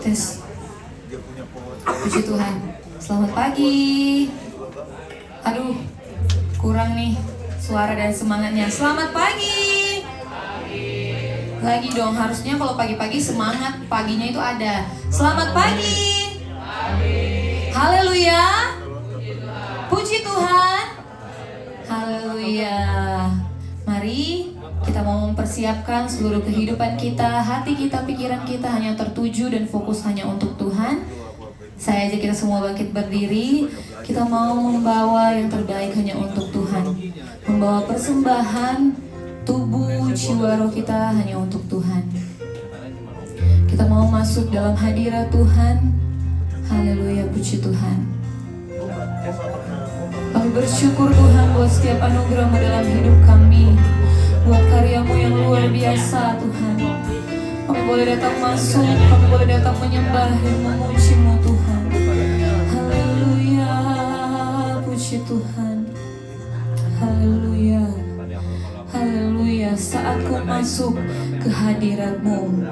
tes. Puji Tuhan. Selamat pagi. Aduh, kurang nih suara dan semangatnya. Selamat pagi. Lagi dong, harusnya kalau pagi-pagi semangat paginya itu ada. Selamat pagi. Haleluya. Puji Tuhan. Haleluya. Mari kita mau mempersiapkan seluruh kehidupan kita, hati kita, pikiran kita hanya tertuju dan fokus hanya untuk Tuhan. Saya ajak kita semua bangkit berdiri. Kita mau membawa yang terbaik hanya untuk Tuhan. Membawa persembahan tubuh, jiwa, roh kita hanya untuk Tuhan. Kita mau masuk dalam hadirat Tuhan. Haleluya, puji Tuhan. Kami bersyukur Tuhan buat setiap anugerah-Mu dalam hidup kami, buat karya-Mu yang luar biasa Tuhan. Kami boleh datang masuk, kami boleh datang menyembah dan memuji-Mu Tuhan. Haleluya, puji Tuhan. Haleluya. Haleluya, saat ku masuk ke hadirat-Mu,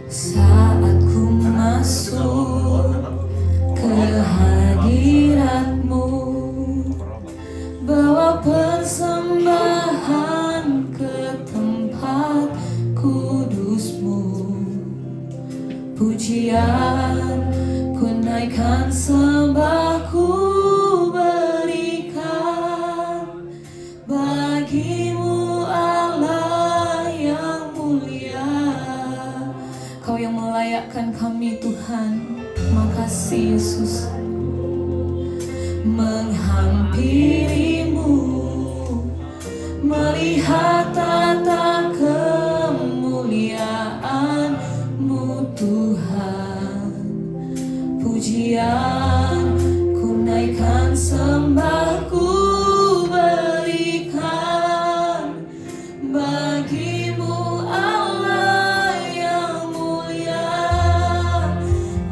saat ku masuk ke hadirat-Mu, bawa persembahan ke tempat kudus-Mu, pujian ku naikkan, sembah ku berikan bagi-Mu Allah yang mulia. Kau yang melayakkan kami Tuhan. Makasih Yesus. Menghampiri-Mu, melihat tata kemuliaan-Mu Tuhan. Pujian ku naikkan, sembah ku berikan bagi-Mu Allah yang mulia.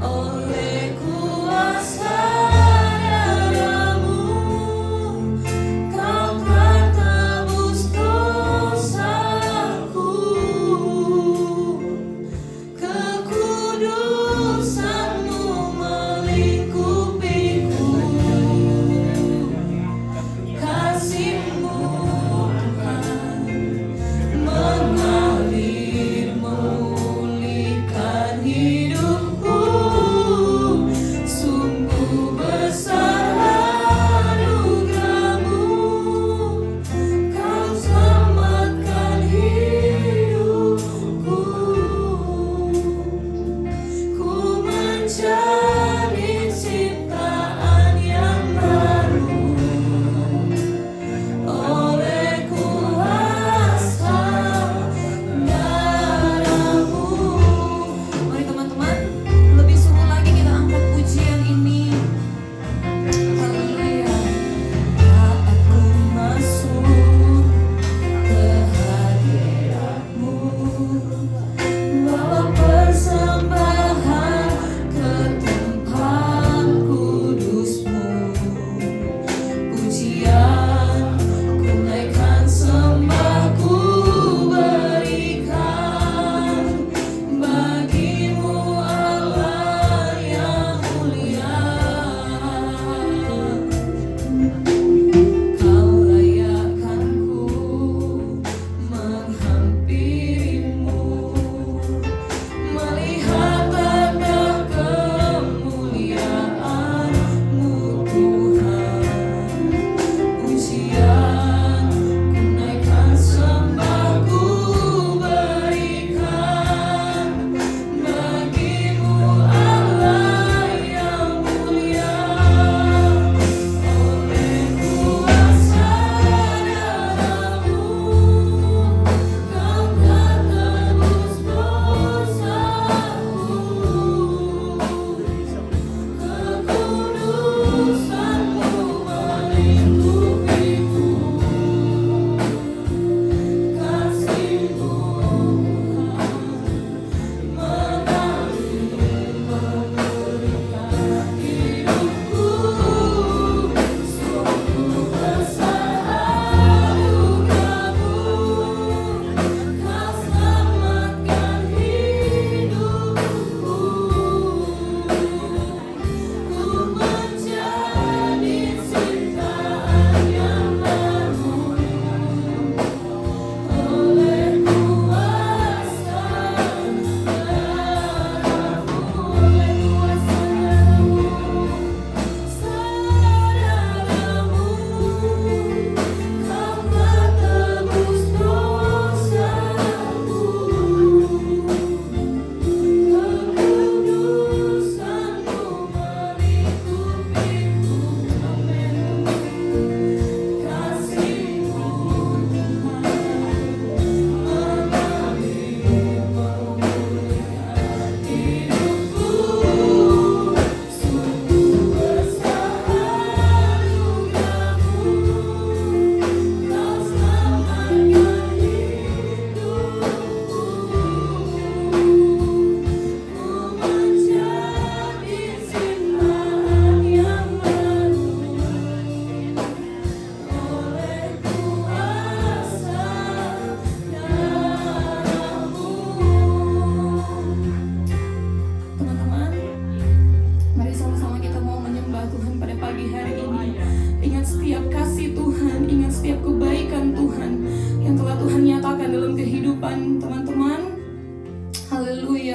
Oleh kuasa darah-Mu, Kau telah tebus dosaku. Kekudusan-Mu melingkupiku. Kasih-Mu Tuhan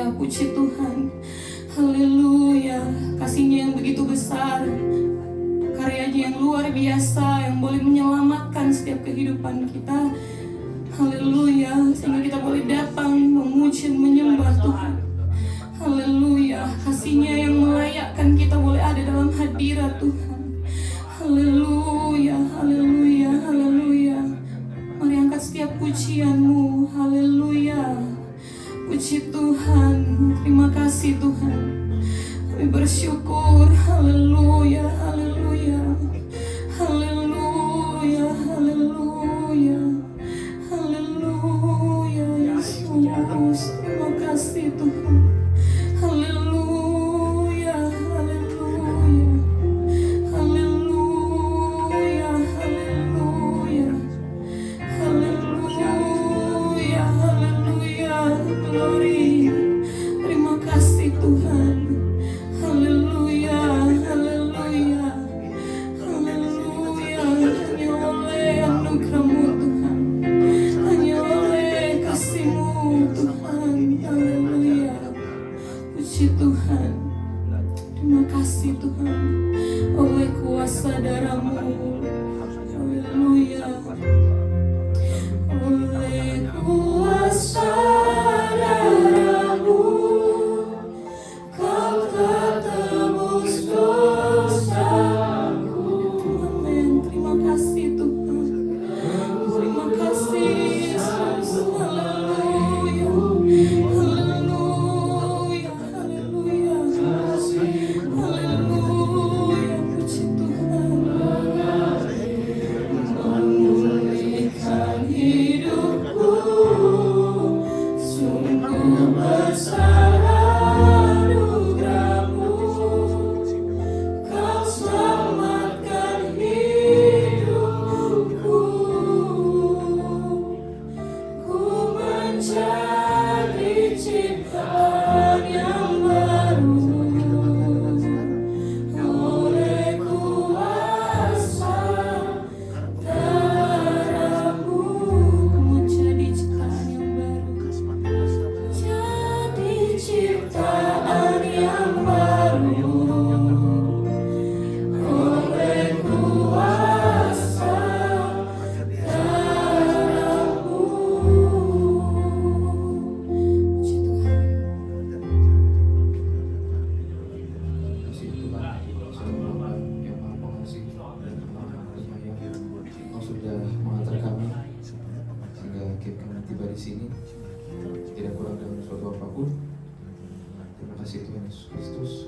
Haleluya, puji Tuhan. Haleluya, kasih-Nya yang begitu besar, karyanya yang luar biasa, yang boleh menyelamatkan setiap kehidupan kita. Haleluya, sehingga kita boleh datang memuji dan menyembah Tuhan. Haleluya, kasih-Nya yang melayakkan kita boleh ada dalam hadirat Tuhan. Haleluya, haleluya, haleluya. Mari angkat setiap pujianmu. Haleluya, puji Tuhan. Terima kasih Tuhan, kami bersyukur. Haleluya, haleluya, haleluya, haleluya, haleluya. Yesus, terima kasih Tuhan. Haleluya, haleluya, haleluya, haleluya, haleluya, haleluya, glory. Terima kasih Tuhan. Haleluya, haleluya, haleluya. Hanya oleh anugerah-Mu Tuhan, hanya oleh kasih-Mu Tuhan. Haleluya, puji Tuhan. Terima kasih Tuhan, oleh kuasa darah-Mu. Haleluya, oleh kuasa darah-Mu Kau telah tebus dosaku. Amin. Terima kasih Tuhan. Terima kasih Yesus. Haleluya, haleluya, haleluya, haleluya, puji Tuhan. Memulihkan hidupku, sungguh besar anugerah-Mu. Kau selamatkan hidupku. Ku menjadi ciptaan yang baru oleh kuasa darah-Mu. Ku menjadi ciptaan yang baru, jadi ciptaan yang baru oleh kuasa darah-Mu. Puji Tuhan. Kasih Tuhan, Saudara yang Maha Pengasih dan Maha Penyayang, Kau sudah mengantar kami sehingga kami tiba di sini tidak kurang dengan suatu apapun. Terima kasih Tuhan Yesus Kristus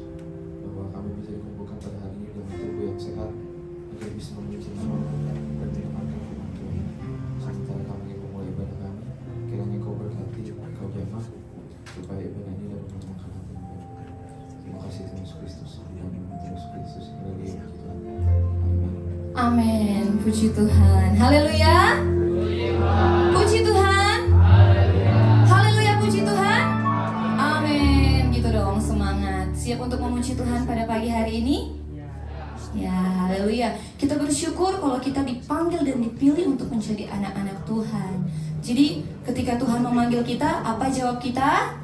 bahwa kami bisa dikumpulkan pada hari ini dengan tubuh yang sehat agar bisa memuji nama-Mu dan mendengarkan firman Tuhan. Sementara kami memulai ibadah kami, kiranya Kau berkati, Kau jamah supaya ibadah ini dapat menyenangkan hati-Mu. Terima kasih Tuhan Yesus Kristus. Dan Yesus Kristus Haleluya, puji Tuhan. Amin. Amin, puji Tuhan. Haleluya, puji Tuhan. Haleluya, puji Tuhan. Amin. Gitu dong, semangat. Siap untuk memuji Tuhan pada pagi hari ini? Ya, haleluya. Kita bersyukur kalau kita dipanggil dan dipilih untuk menjadi anak-anak Tuhan. Jadi, ketika Tuhan memanggil kita, apa jawab kita?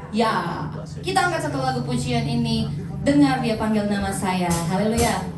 Ya. Kita angkat satu lagu pujian ini. Dengar Dia panggil nama saya. Haleluya.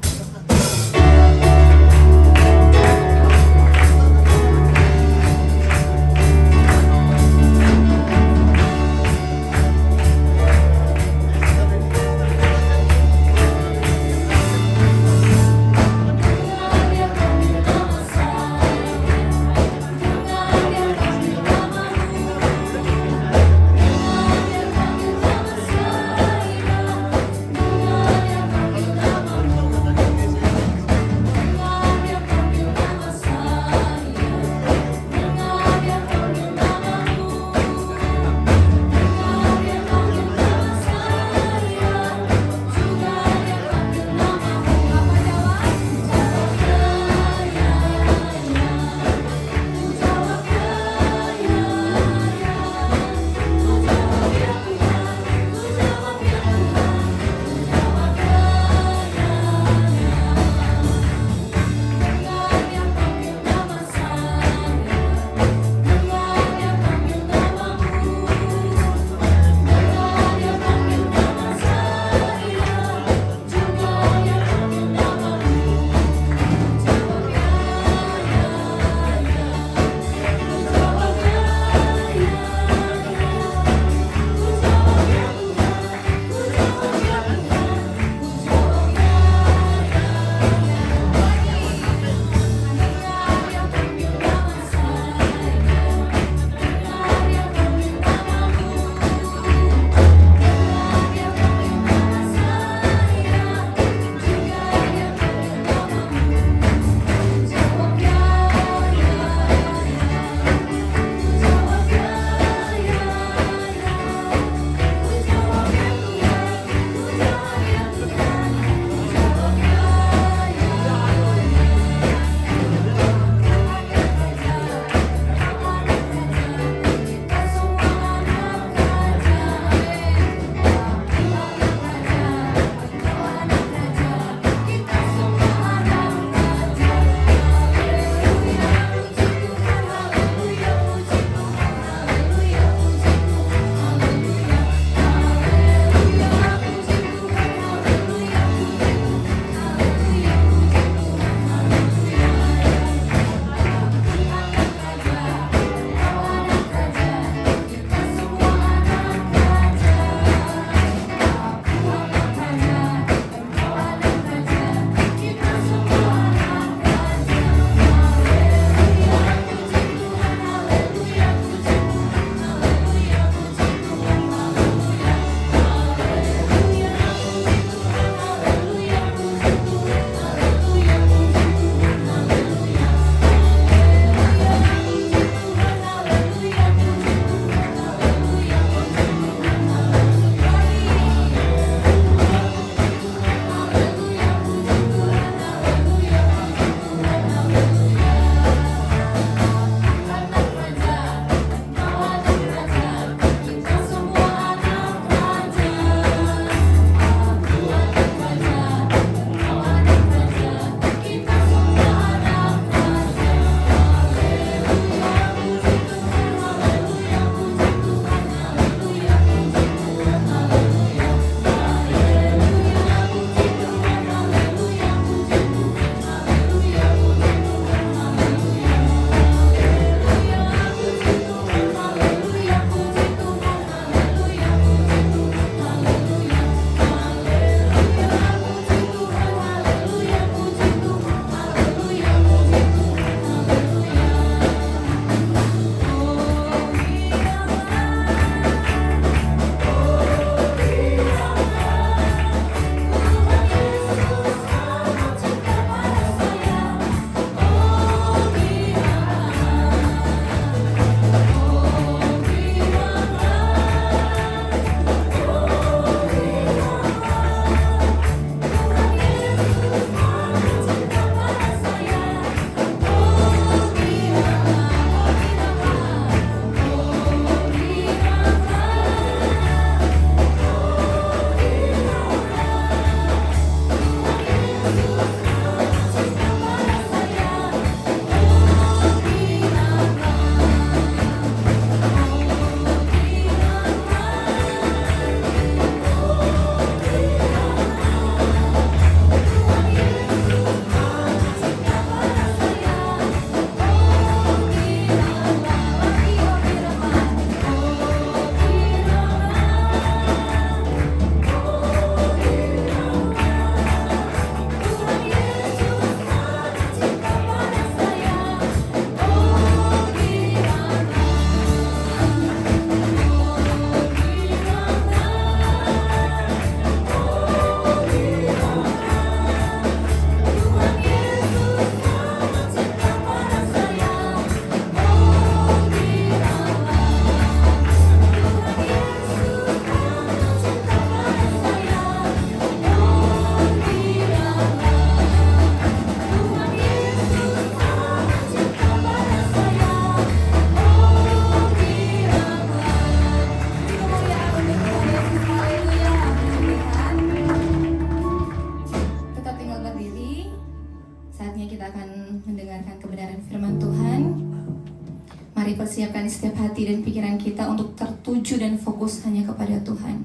mempersiapkan setiap hati dan pikiran kita untuk tertuju dan fokus hanya kepada Tuhan.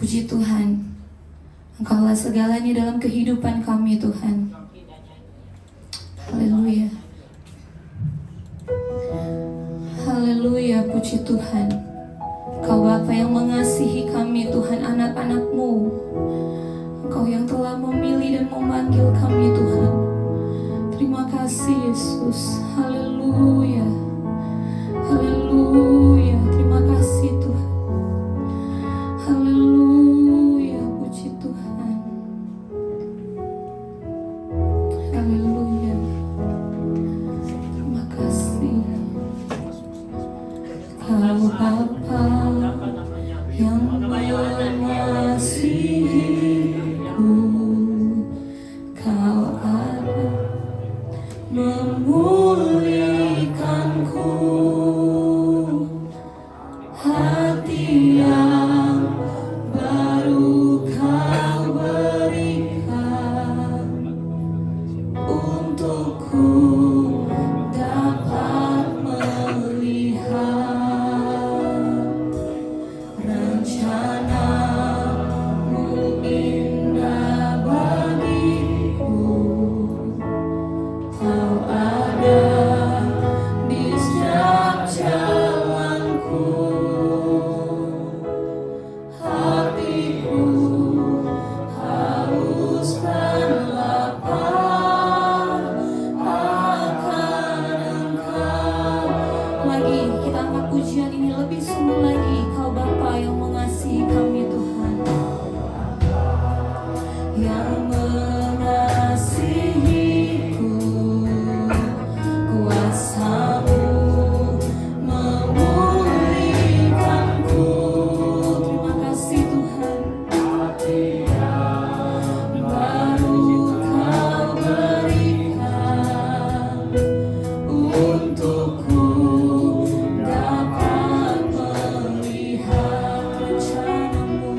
Puji Tuhan, Engkaulah segalanya dalam kehidupan kami Tuhan. Haleluya. Haleluya, puji Tuhan. Kau Bapa yang mengasihi kami Tuhan, anak-anak-Mu. Engkau yang telah memilih dan memanggil kami Tuhan. Terima kasih Yesus. Haleluya. Haleluya. Terima kasih Tuhan. Haleluya. Puji Tuhan. Haleluya. Terima kasih. Kau Bapa yang mengasihiku, Kau ada memulihkanku, hati yang baru Kau berikan untukku dapat melihat rencana-Mu indah bagiku. Kau ada di setiap jalanku, hatiku haus dan lapar akan Engkau. Lagi kita angkat pujian ini lebih sungguh lagi. Kau Bapa yang mengasihi kami Tuhan, yang mengasihiku, kuasa-Mu memulihkanku. Terima kasih Tuhan. Baru Kau berikan untukku dapat melihat rencana-Mu.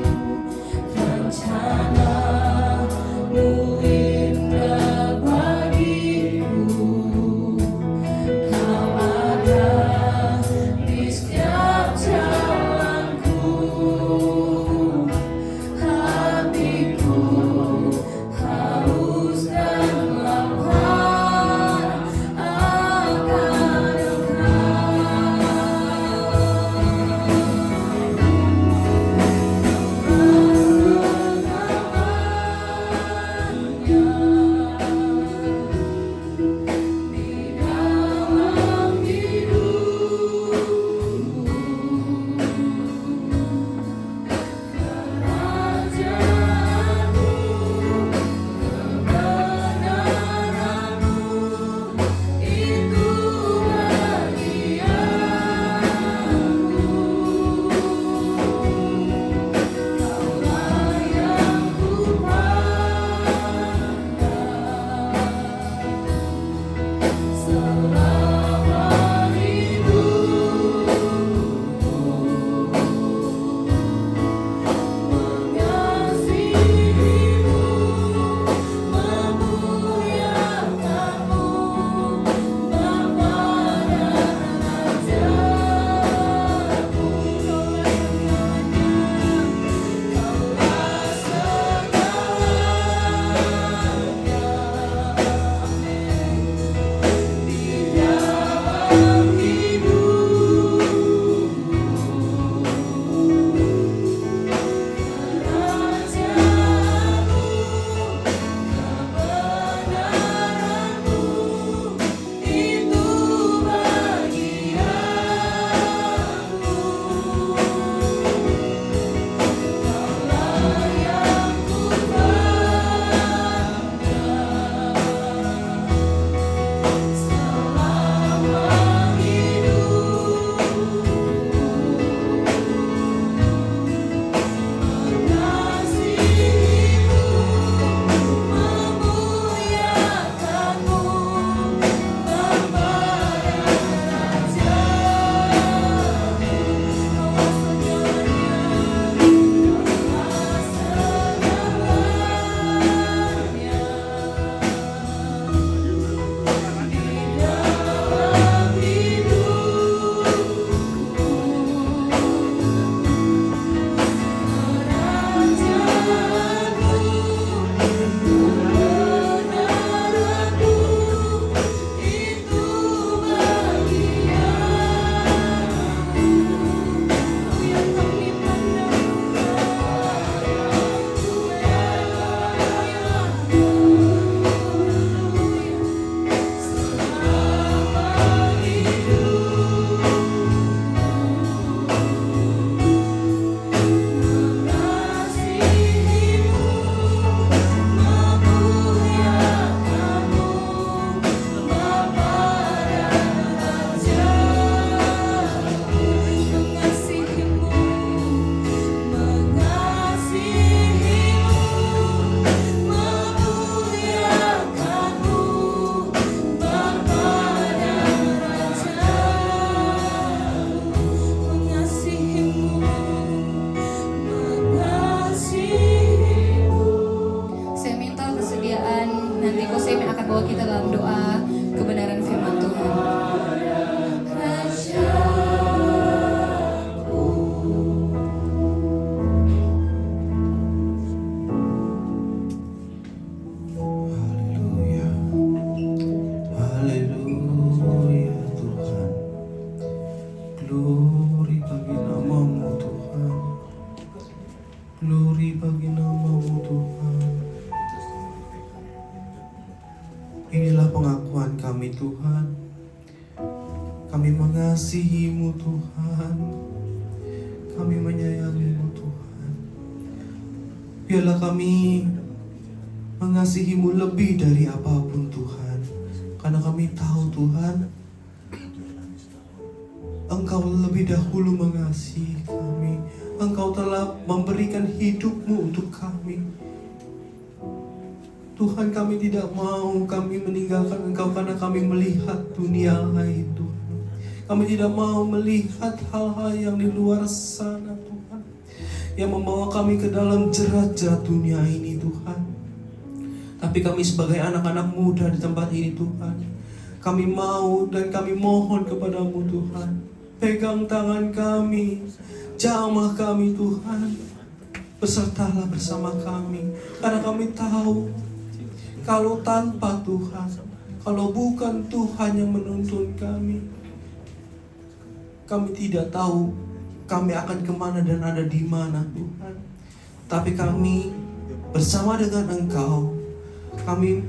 Glory bagi nama-Mu Tuhan. Glory bagi nama-Mu Tuhan. Inilah pengakuan kami Tuhan. Kami mengasihi-Mu Tuhan. Kami menyayangi-Mu Tuhan. Biarlah kami mengasihi-Mu lebih dari apapun Tuhan. Karena kami tahu Tuhan, Engkau lebih dahulu mengasihi kami. Engkau telah memberikan hidup-Mu untuk kami. Tuhan, kami tidak mau kami meninggalkan Engkau karena kami melihat dunia lain Tuhan. Kami tidak mau melihat hal-hal yang di luar sana Tuhan, yang membawa kami ke dalam jerat-jerat dunia ini Tuhan. Tapi kami sebagai anak-anak muda di tempat ini Tuhan, kami mau dan kami mohon kepada-Mu Tuhan, pegang tangan kami, jamah kami Tuhan, besertalah bersama kami. Karena kami tahu, kalau tanpa Tuhan, kalau bukan Tuhan yang menuntun kami tidak tahu kami akan kemana dan ada di mana Tuhan. Tapi kami bersama dengan Engkau, kami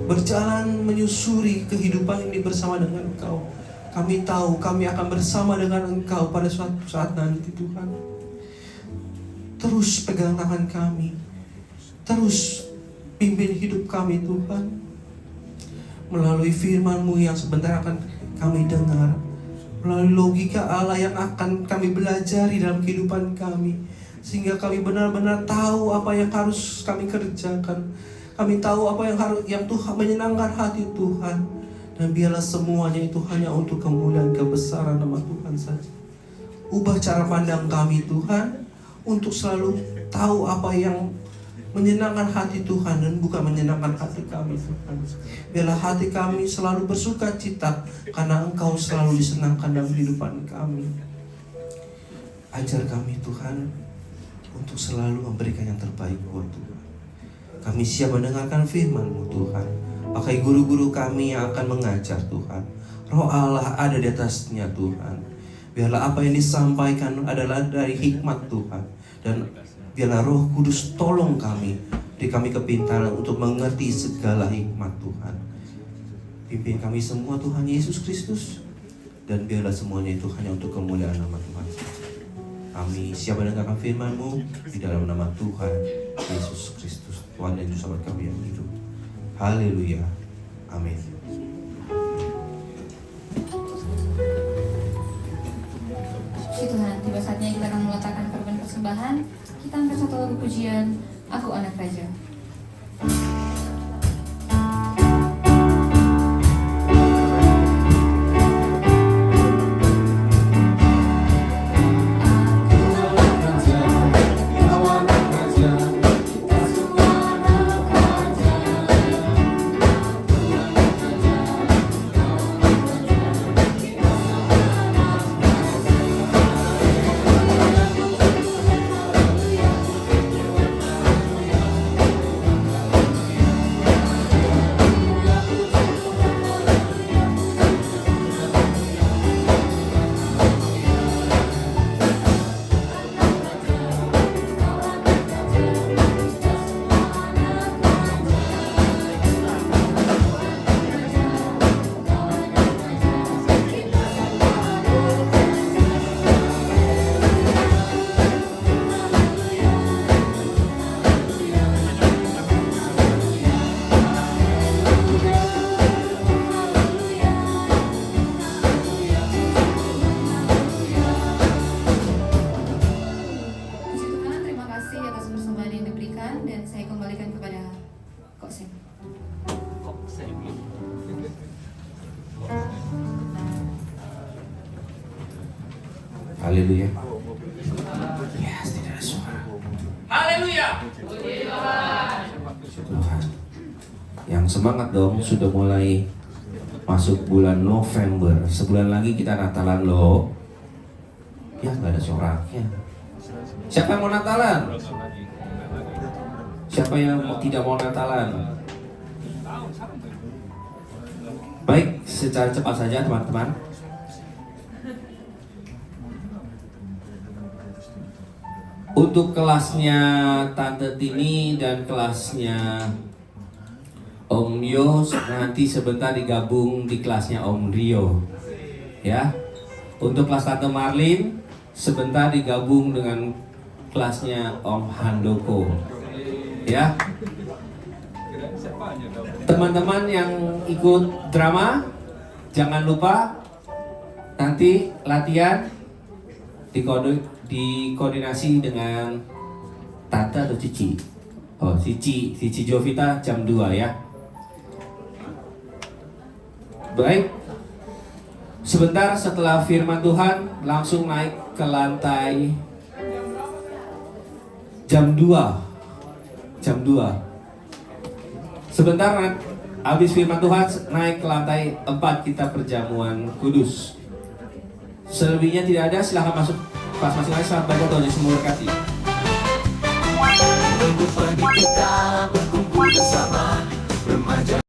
berjalan menyusuri kehidupan ini bersama dengan Engkau. Kami tahu kami akan bersama dengan Engkau pada suatu saat nanti Tuhan. Terus pegang tangan kami, terus pimpin hidup kami Tuhan, melalui firman-Mu yang sebentar akan kami dengar, melalui logika Allah yang akan kami belajari dalam kehidupan kami, sehingga kami benar-benar tahu apa yang harus kami kerjakan. Kami tahu apa yang Tuhan menyenangkan hati Tuhan. Dan biarlah semuanya itu hanya untuk kemuliaan kebesaran nama Tuhan saja. Ubah cara pandang kami Tuhan, untuk selalu tahu apa yang menyenangkan hati Tuhan dan bukan menyenangkan hati kami Tuhan. Biarlah hati kami selalu bersuka cita karena Engkau selalu disenangkan dalam kehidupan kami. Ajar kami Tuhan untuk selalu memberikan yang terbaik buat Tuhan. Kami siap mendengarkan firman-Mu Tuhan. Pakai guru-guru kami yang akan mengajar Tuhan. Roh Allah ada di atasnya Tuhan. Biarlah apa yang disampaikan adalah dari hikmat Tuhan. Dan biarlah Roh Kudus tolong kami, beri kami kepintaran untuk mengerti segala hikmat Tuhan. Pimpin kami semua Tuhan Yesus Kristus. Dan biarlah semuanya itu hanya untuk kemuliaan nama Tuhan. Kami siap mendengarkan firman-Mu di dalam nama Tuhan Yesus Kristus, Tuhan dan Juru Selamat kami yang hidup. Haleluya. Amin. Puji Tuhan, tiba saatnya kita akan meletakkan korban persembahan. Kita angkat satu lagu pujian, Aku Anak Raja. Haleluya. Yes, tidak ada suara. Haleluya. Tuhan. Yang semangat dong, sudah mulai masuk bulan November. Sebulan lagi kita Natalan loh. Ya nggak ada suaranya. Siapa yang mau Natalan? Siapa yang tidak mau Natalan? Baik, secara cepat saja teman-teman. Untuk kelasnya Tante Tini dan kelasnya Om Yo nanti sebentar digabung di kelasnya Om Rio, ya. Untuk kelas Tante Marlin sebentar digabung dengan kelasnya Om Handoko, ya. Teman-teman yang ikut drama, jangan lupa nanti latihan dikoordinasi dengan Tante atau Cici. Oh, Cici Jovita jam 2 ya. Baik. Sebentar setelah firman Tuhan langsung naik ke lantai jam 2. Jam 2. Sebentar habis firman Tuhan naik ke lantai 4 kita perjamuan kudus. Selebihnya tidak ada, silahkan masuk pas masing-masing. Selamat baca, Tuhan Yesus memberkati.